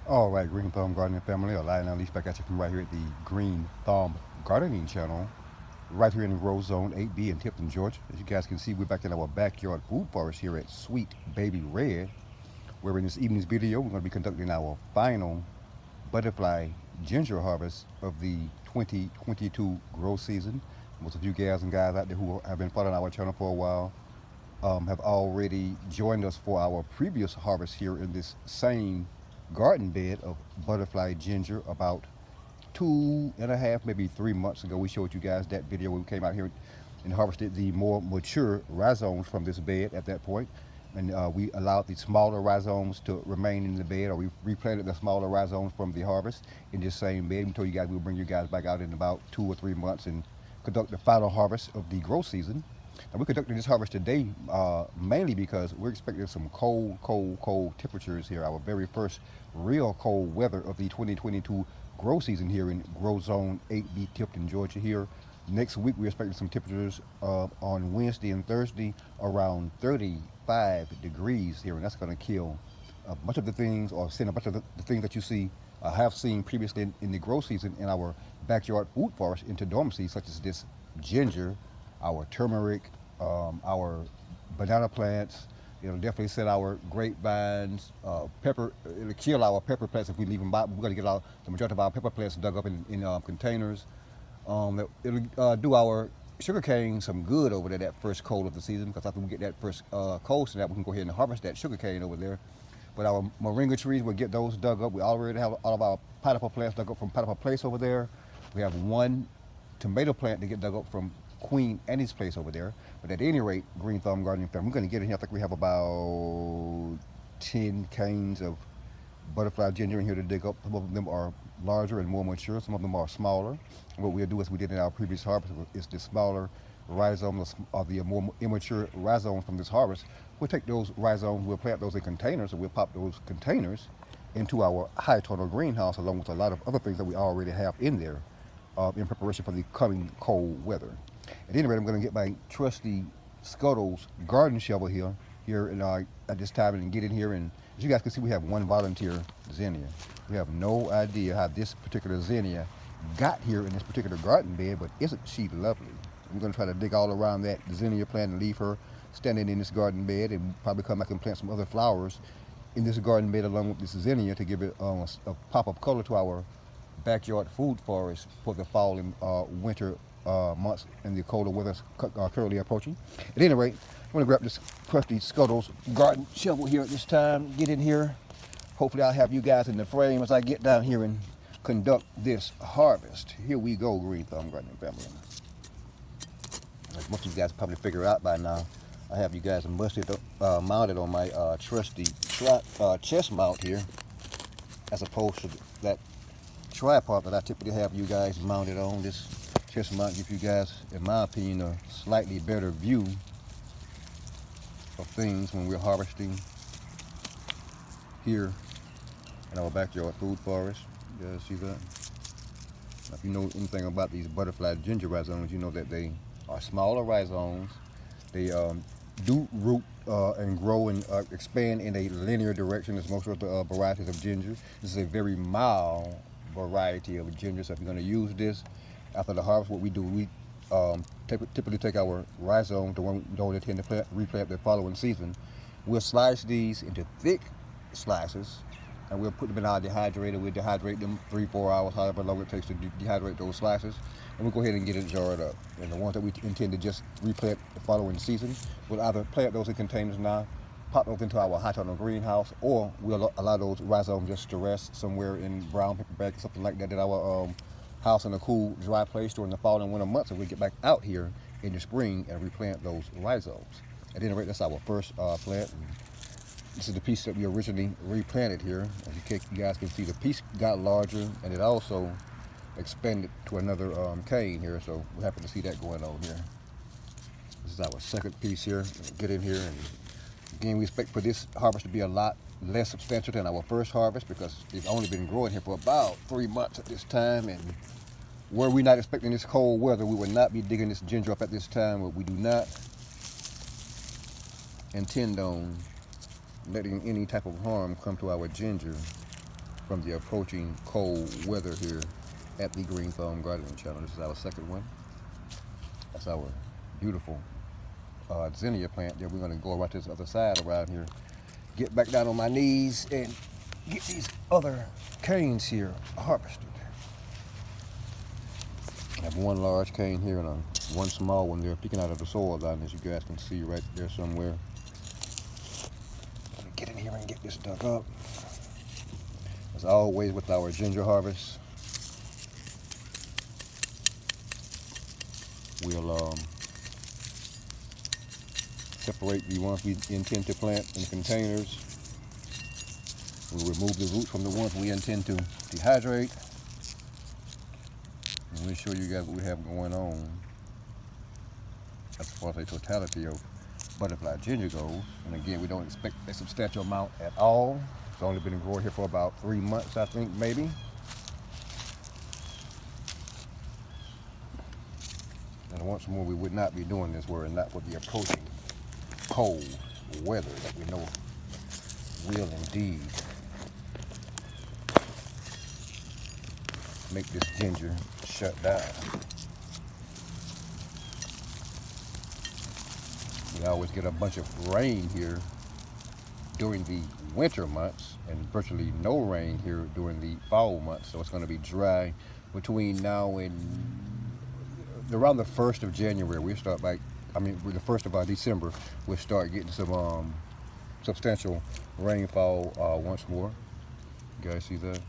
All right, Green Thumb Gardening family, Alina Leash back at you from right here at the Green Thumb Gardening channel, right here in the Grow Zone 8B in Tipton, Georgia. As you guys can see, we're back in our backyard food forest here at Sweet Baby Red, where in this evening's video, we're going to be conducting our final butterfly ginger harvest of the 2022 grow season. Most of you guys and guys out there who have been following our channel for a while have already joined us for our previous harvest here in this same garden bed of butterfly ginger about 2.5, maybe 3 months ago. We showed you guys that video when we came out here and harvested the more mature rhizomes from this bed at that point. And we allowed the smaller rhizomes to remain in the bed, or we replanted the smaller rhizomes from the harvest in this same bed. We told you guys we'll bring you guys back out in about 2 or 3 months and conduct the final harvest of the grow season. And we're conducting this harvest today mainly because we're expecting some cold temperatures here. Our very first real cold weather of the 2022 grow season here in Grow Zone 8B, Tipton, Georgia here. Next week, we're expecting some temperatures on Wednesday and Thursday around 35 degrees here, and that's going to kill a bunch of the things, or send a bunch of the things that you see, have seen previously in the grow season in our backyard food forest into dormancy, such as this ginger, our turmeric, our banana plants. It'll definitely set our grapevines, pepper. It'll kill our pepper plants if we leave them by. We're going to get the majority of our pepper plants dug up in containers. It'll do our sugarcane some good over there that first cold of the season, because after we get that first cold snap, we can go ahead and harvest that sugarcane over there. But our moringa trees, we'll get those dug up. We already have all of our pineapple plants dug up from Pineapple Place over there. We have one tomato plant to get dug up from Queen Annie's place over there. But at any rate, Green Thumb Gardening Family, we're going to get in here. I think we have about 10 canes of butterfly ginger in here to dig up. Some of them are larger and more mature. Some of them are smaller. What we'll do, as we did in our previous harvest, is the smaller rhizomes, or the more immature rhizomes from this harvest. We'll take those rhizomes, we'll plant those in containers, and we'll pop those containers into our high tunnel greenhouse, along with a lot of other things that we already have in there in preparation for the coming cold weather. At any rate, I'm going to get my trusty Scuttles garden shovel here at this time, and get in here. And as you guys can see, we have one volunteer zinnia. We have no idea how this particular zinnia got here in this particular garden bed, but isn't she lovely? I'm going to try to dig all around that zinnia plant and leave her standing in this garden bed, and probably come back and plant some other flowers in this garden bed along with this zinnia to give it a pop of color to our backyard food forest for the fall and winter months, and the colder weather currently approaching. At any rate, I'm going to grab this crusty Scuttles garden shovel here at this time, get in here. Hopefully I'll have you guys in the frame as I get down here and conduct this harvest. Here we go, Green Thumb Gardening Family. As most of you guys probably figure out by now, I have you guys mounted on my trusty chest mount here, as opposed to that tripod that I typically have you guys mounted on. This chest mount gives you guys, in my opinion, a slightly better view of things when we're harvesting here in our backyard food forest. You guys see that? Now, if you know anything about these butterfly ginger rhizomes, you know that they are smaller rhizomes. They do root and grow and expand in a linear direction as most of the varieties of ginger. This is a very mild variety of ginger. So if you're going to use this after the harvest, what we do, we typically take our rhizome, the one we don't intend to replant the following season. We'll slice these into thick slices, and we'll put them in our dehydrator. We'll dehydrate them 3-4 hours, however long it takes to dehydrate those slices, and we'll go ahead and get it jarred up. And the ones that we intend to just replant the following season, we'll either plant those in containers now, pop those into our high tunnel greenhouse, or we'll allow those rhizomes just to rest somewhere in brown paper bags, something like that, at our house in a cool, dry place during the fall and winter months, and we get back out here in the spring and replant those rhizomes. At any rate, that's our first plant. And this is the piece that we originally replanted here. As you guys can see, the piece got larger, and it also expanded to another cane here, so we're happy to see that going on here. This is our second piece here. Get in here, and again, we expect for this harvest to be a lot less substantial than our first harvest, because it's only been growing here for about 3 months at this time, and were we not expecting this cold weather, we would not be digging this ginger up at this time. But we do not intend on letting any type of harm come to our ginger from the approaching cold weather here at the Green Thumb Gardening Channel. This is our second one. That's our beautiful zinnia plant there. We're going to go right to this other side around here, get back down on my knees and get these other canes here harvested. I have one large cane here and one small one there peeking out of the soil down, as you guys can see right there somewhere. Let me get in here and get this dug up. As always with our ginger harvest, we'll separate the ones we intend to plant in containers. We'll remove the roots from the ones we intend to dehydrate. And let me show you guys what we have going on as far as the totality of butterfly ginger goes. And again, we don't expect a substantial amount at all. It's only been growing here for about 3 months, I think, maybe. And once more, we would not be doing this were it not for the approaching cold weather that we know will indeed make this ginger shut down. We always get a bunch of rain here during the winter months and virtually no rain here during the fall months. So it's going to be dry between now and around the 1st of January. We start the 1st of December, we'll start getting some substantial rainfall once more. You guys see that?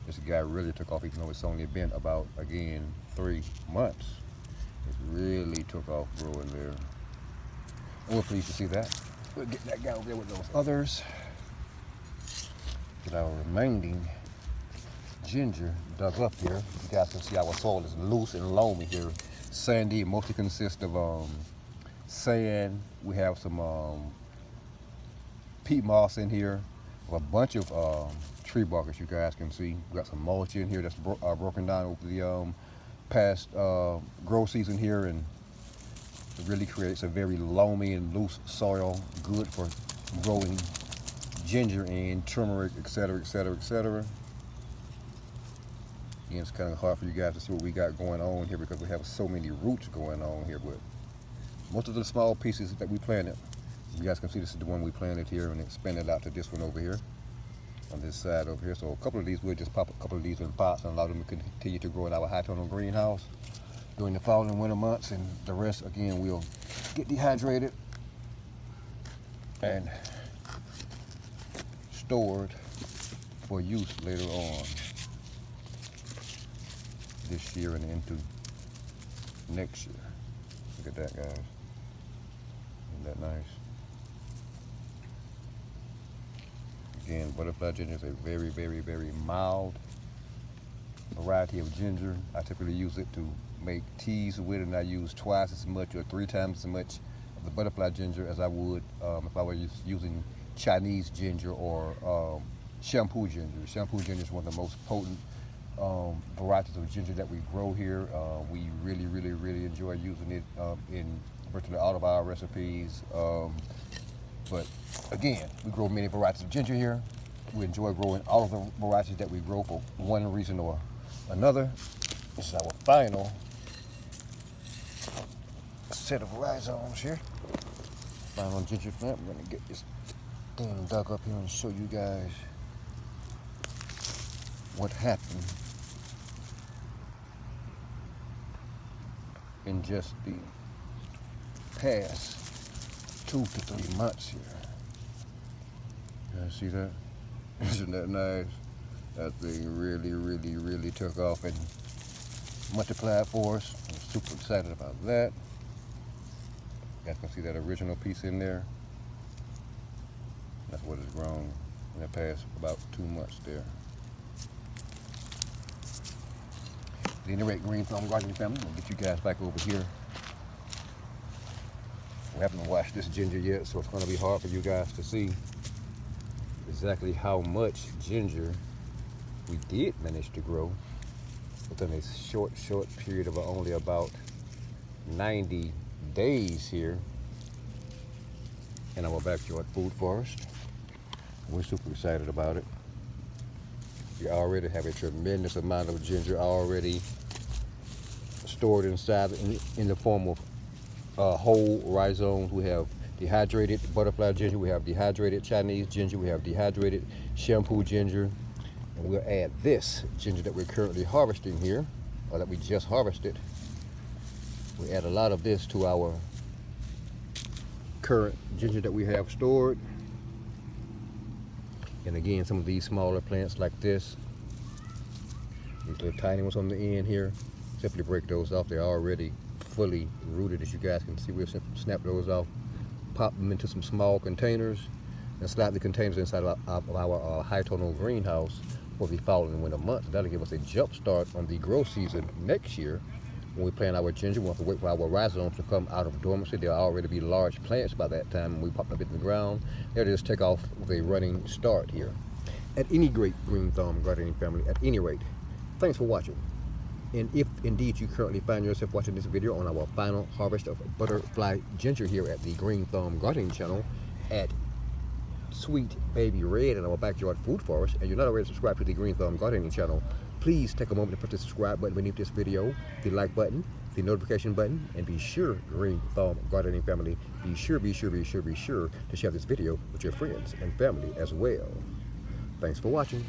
This guy really took off, even though it's only been about, again, 3 months. It really took off growing there. And we're pleased to see that. We'll get that guy over there with those others. Get our remaining ginger dug up here. You guys can see our soil is loose and loamy here. Sandy. It mostly consists of sand. We have some peat moss in here. A bunch of tree bark, as you guys can see. We got some mulch in here that's broken down over the past grow season here, and it really creates a very loamy and loose soil, good for growing ginger and turmeric, etc., etc., etc. Again, it's kind of hard for you guys to see what we got going on here because we have so many roots going on here, but most of the small pieces that we planted, you guys can see this is the one we planted here and expanded out to this one over here on this side over here. So a couple of these, we'll just pop a couple of these in pots and allow them to continue to grow in our high tunnel greenhouse during the fall and winter months, and the rest, again, we'll get dehydrated and stored for use later on this year and into next year. Look at that, guys. Isn't that nice? Again, butterfly ginger is a very, very, very mild variety of ginger. I typically use it to make teas with, and I use twice as much or 3 times as much of the butterfly ginger as I would if I were using Chinese ginger or shampoo ginger. Shampoo ginger is one of the most potent varieties of ginger that we grow here. We really, really, really enjoy using it in virtually all of our recipes. But again, we grow many varieties of ginger here. We enjoy growing all of the varieties that we grow for one reason or another. This is our final set of rhizomes here. Final ginger plant. We're gonna get this thing dug up here and show you guys what happened in just the past 2 to 3 months here. You guys see that? Isn't that nice? That thing really, really, really took off and multiplied for us. I'm super excited about that. You guys can see that original piece in there. That's what has grown in the past about 2 months there. At any rate, Green Thumb Gardening family, I'm gonna get you guys back over here. We haven't washed this ginger yet, so it's gonna be hard for you guys to see exactly how much ginger we did manage to grow within a short period of only about 90 days here in our backyard food forest. We're super excited about it. We already have a tremendous amount of ginger already stored inside in the form of whole rhizomes. We have dehydrated butterfly ginger, we have dehydrated Chinese ginger, we have dehydrated shampoo ginger, and we'll add this ginger that we're currently harvesting here, or that we just harvested. We add a lot of this to our current ginger that we have stored. And again, some of these smaller plants like this, these little tiny ones on the end here, simply break those off. They're already fully rooted, as you guys can see. We'll snap those off, pop them into some small containers, and slide the containers inside of our high tonal greenhouse for the fall and winter months. That'll give us a jump start on the grow season next year. When we plant our ginger, we have to wait for our rhizomes to come out of dormancy. They'll already be large plants by that time. When we pop them into the ground, they'll just take off with a running start here. At any rate, Green Thumb Gardening family, at any rate, thanks for watching. And if indeed you currently find yourself watching this video on our final harvest of butterfly ginger here at the Green Thumb Gardening channel at Sweet Baby Red in our backyard food forest, and you're not already subscribed to the Green Thumb Gardening channel, please take a moment to press the subscribe button beneath this video, the like button, the notification button, and be sure, Green Thumb Gardening family, be sure to share this video with your friends and family as well. Thanks for watching.